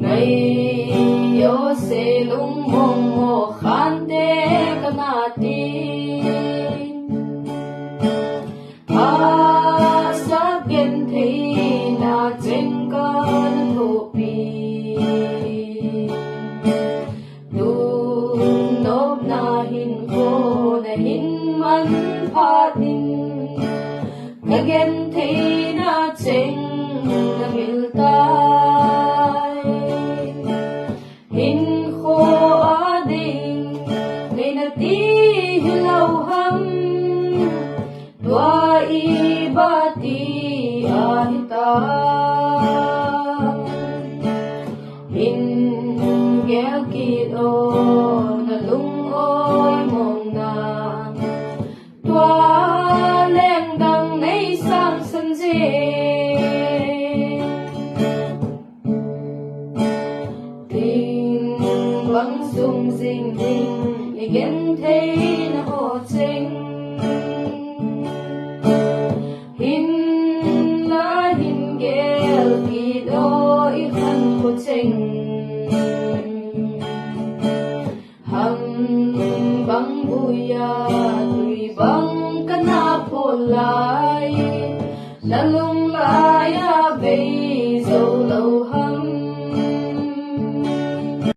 ngày yo se lung mong mo khan de kanatin sa gen thei na chen kan thopi du nop na hin ko na hin man phatin again thei na chen na miltai hin kho ading ngày na ti hilau ham tua ibati ahita hin gel kido na lung oi mong na tua leng dang nay sang san je tình băng sung dinh dinh again thấy na ho cheng hin la hin gel kido I khan ko cheng hang bang buya tui bang kana polai lalung